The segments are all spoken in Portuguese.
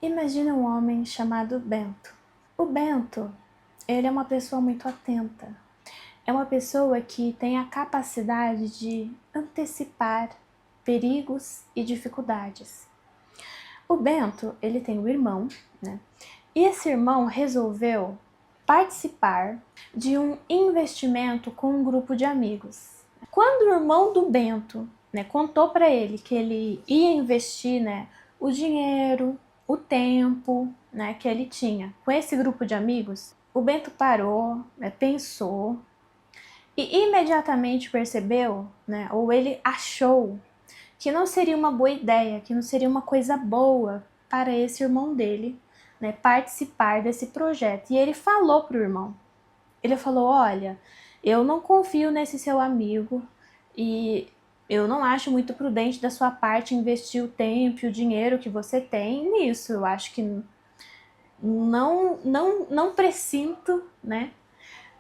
Imagina um homem chamado Bento. O Bento, ele é uma pessoa muito atenta. É uma pessoa que tem a capacidade de antecipar perigos e dificuldades. O Bento, ele tem um irmão, né? E esse irmão resolveu participar de um investimento com um grupo de amigos. Quando o irmão do Bento, contou para ele que ele ia investir, o dinheiro, o tempo, que ele tinha com esse grupo de amigos, o Bento parou, pensou e imediatamente percebeu, ou ele achou que não seria uma boa ideia, que não seria uma coisa boa para esse irmão dele, participar desse projeto. E ele falou pro irmão, ele falou: olha, eu não confio nesse seu amigo e eu não acho muito prudente da sua parte investir o tempo e o dinheiro que você tem nisso. Eu acho que não presinto,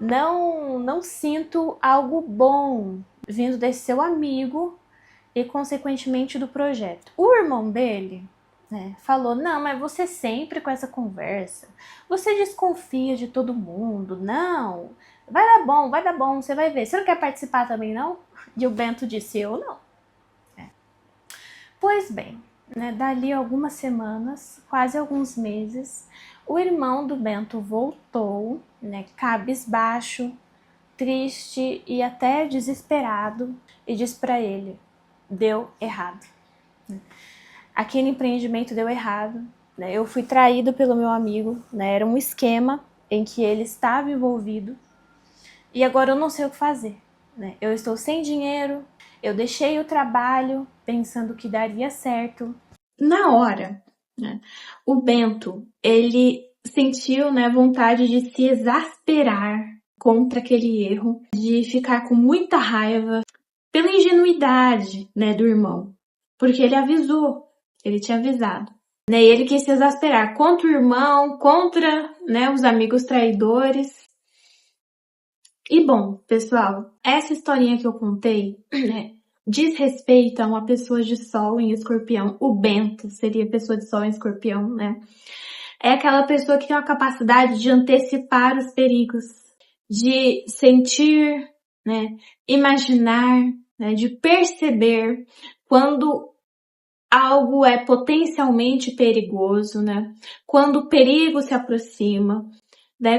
não sinto algo bom vindo desse seu amigo e consequentemente do projeto. O irmão dele, falou: não, mas você sempre com essa conversa, você desconfia de todo mundo, não, vai dar bom, você vai ver, você não quer participar também não? E o Bento disse: eu não. Pois bem, dali algumas semanas, quase alguns meses, o irmão do Bento voltou, cabisbaixo, triste e até desesperado, e disse para ele: deu errado. Aquele empreendimento deu errado, eu fui traído pelo meu amigo, era um esquema em que ele estava envolvido e agora eu não sei o que fazer. Eu estou sem dinheiro, eu deixei o trabalho pensando que daria certo. Na hora, o Bento, ele sentiu, vontade de se exasperar contra aquele erro, de ficar com muita raiva pela ingenuidade, do irmão, porque ele avisou, ele tinha avisado, e ele quis se exasperar contra o irmão, contra, os amigos traidores. E bom, pessoal, essa historinha que eu contei, diz respeito a uma pessoa de Sol em Escorpião. O Bento seria pessoa de Sol em Escorpião, É aquela pessoa que tem uma capacidade de antecipar os perigos, de sentir, imaginar, de perceber quando algo é potencialmente perigoso, quando o perigo se aproxima,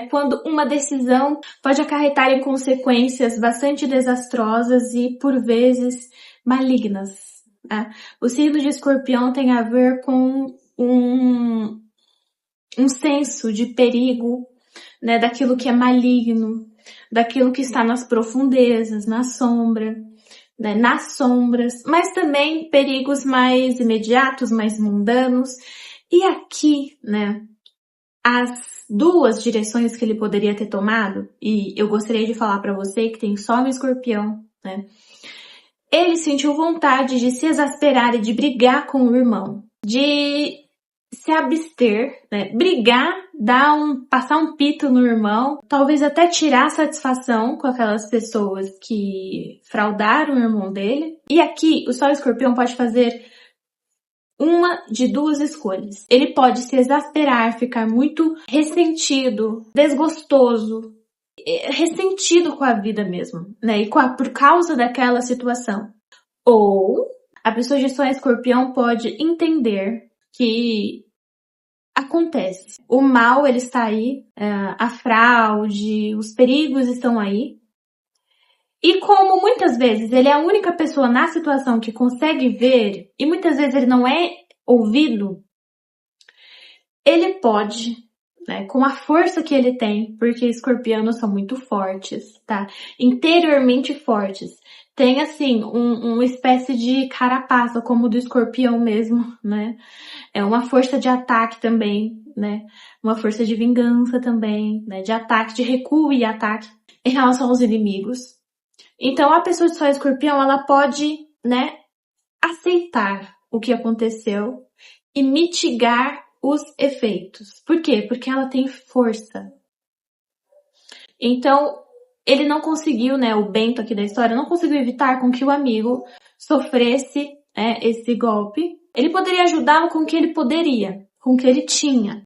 quando uma decisão pode acarretar em consequências bastante desastrosas e, por vezes, malignas. O signo de Escorpião tem a ver com um senso de perigo, daquilo que é maligno, daquilo que está nas profundezas, na sombra, nas sombras, mas também perigos mais imediatos, mais mundanos. E aqui, as duas direções que ele poderia ter tomado, e eu gostaria de falar para você que tem Sol no Escorpião, ele sentiu vontade de se exasperar e de brigar com o irmão, de se abster, brigar, passar um pito no irmão, talvez até tirar satisfação com aquelas pessoas que fraudaram o irmão dele. E aqui, o Sol Escorpião pode fazer uma de duas escolhas. Ele pode se exasperar, ficar muito ressentido, desgostoso, ressentido com a vida mesmo, e por causa daquela situação. Ou a pessoa de Sol Escorpião pode entender que acontece. O mal, ele está aí, a fraude, os perigos estão aí. E como muitas vezes ele é a única pessoa na situação que consegue ver, e muitas vezes ele não é ouvido, ele pode, com a força que ele tem, porque escorpianos são muito fortes, tá? Interiormente fortes. Tem, assim, uma espécie de carapaça, como o do escorpião mesmo, É uma força de ataque também, Uma força de vingança também, De ataque, de recuo e ataque em relação aos inimigos. Então, a pessoa de Sol Escorpião, ela pode, aceitar o que aconteceu e mitigar os efeitos. Por quê? Porque ela tem força. Então, ele não conseguiu, o Bento aqui da história, não conseguiu evitar com que o amigo sofresse esse golpe. Ele poderia ajudá-lo com o que ele poderia, com o que ele tinha.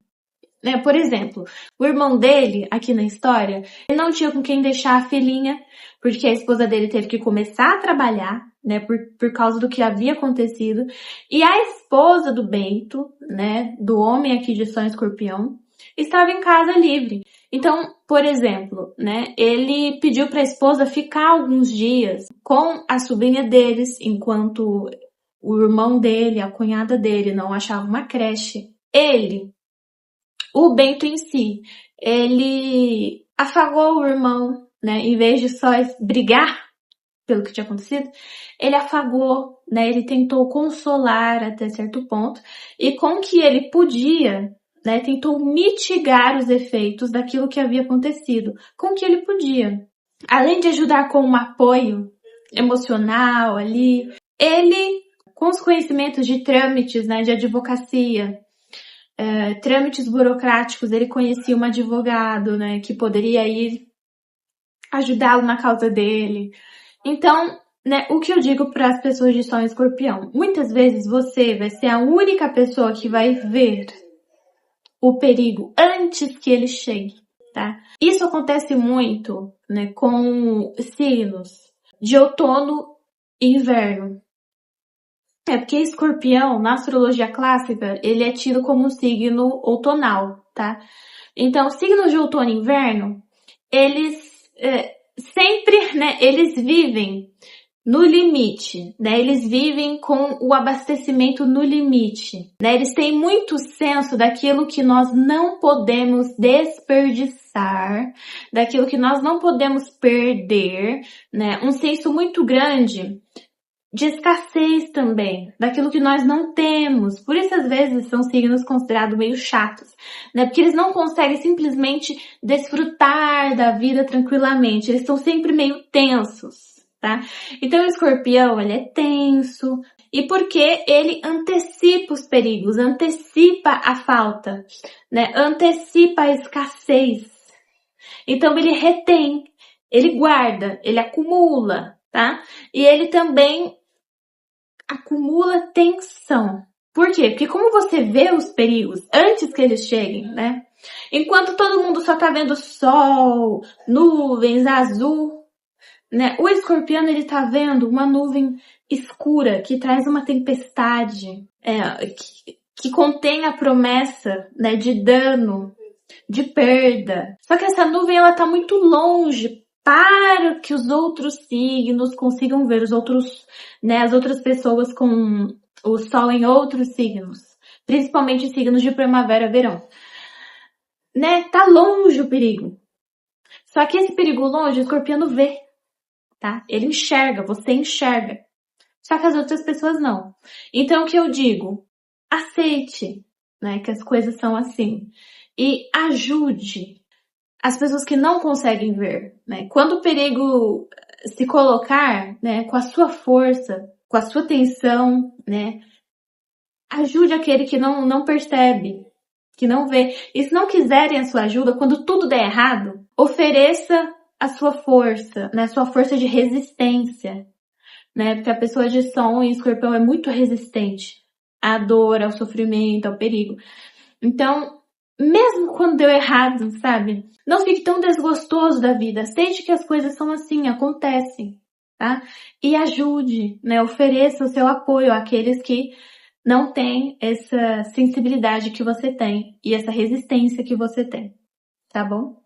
Né? Por exemplo, o irmão dele, aqui na história, ele não tinha com quem deixar a filhinha, porque a esposa dele teve que começar a trabalhar, né, por causa do que havia acontecido. E a esposa do Bento, né, do homem aqui de São Escorpião, estava em casa livre. Então, por exemplo, né, ele pediu para a esposa ficar alguns dias com a sobrinha deles, enquanto o irmão dele, a cunhada dele, não achava uma creche. O Bento em si, ele afagou o irmão, né? Em vez de só brigar pelo que tinha acontecido, ele afagou, né? Ele tentou consolar até certo ponto e com o que ele podia, né? Tentou mitigar os efeitos daquilo que havia acontecido, com o que ele podia. Além de ajudar com um apoio emocional ali, ele, com os conhecimentos de trâmites, né? De advocacia, trâmites burocráticos, ele conhecia um advogado, né, que poderia ir ajudá-lo na causa dele. Então, né, o que eu digo para as pessoas de Sol Escorpião? Muitas vezes você vai ser a única pessoa que vai ver o perigo antes que ele chegue, tá? Isso acontece muito, né, com signos de outono e inverno. Porque Escorpião, na astrologia clássica, ele é tido como um signo outonal, tá? Então, signos de outono e inverno, eles sempre, né, eles vivem no limite, né? Eles vivem com o abastecimento no limite, né? Eles têm muito senso daquilo que nós não podemos desperdiçar, daquilo que nós não podemos perder, né? Um senso muito grande de escassez também, daquilo que nós não temos. Por isso, às vezes, são signos considerados meio chatos, né? Porque eles não conseguem simplesmente desfrutar da vida tranquilamente. Eles estão sempre meio tensos, tá? Então, o escorpião, ele é tenso. E porque ele antecipa os perigos, antecipa a falta, né? Antecipa a escassez. Então, ele retém, ele guarda, ele acumula, tá? E ele também acumula tensão. Por quê? Porque como você vê os perigos antes que eles cheguem, né? Enquanto todo mundo só tá vendo sol, nuvens, azul, né? O escorpião, ele tá vendo uma nuvem escura que traz uma tempestade, que contém a promessa, né, de dano, de perda. Só que essa nuvem, ela tá muito longe para que os outros signos consigam ver, os outros, né, as outras pessoas com o sol em outros signos, principalmente signos de primavera, verão. Né, tá longe o perigo. Só que esse perigo longe, o escorpião vê, tá? Ele enxerga, você enxerga. Só que as outras pessoas não. Então, o que eu digo? Aceite, né, que as coisas são assim. E ajude as pessoas que não conseguem ver, né? Quando o perigo se colocar, né, com a sua força, com a sua atenção, né, ajude aquele que não percebe, que não vê. E se não quiserem a sua ajuda, quando tudo der errado, ofereça a sua força, né, sua força de resistência, né? Porque a pessoa de Som e Escorpião é muito resistente à dor, ao sofrimento, ao perigo. Então, mesmo quando deu errado, sabe? Não fique tão desgostoso da vida. Aceite que as coisas são assim, acontecem, tá? E ajude, né? Ofereça o seu apoio àqueles que não têm essa sensibilidade que você tem e essa resistência que você tem, tá bom?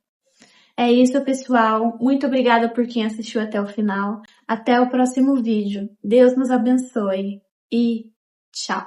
É isso, pessoal. Muito obrigada por quem assistiu até o final. Até o próximo vídeo. Deus nos abençoe e tchau!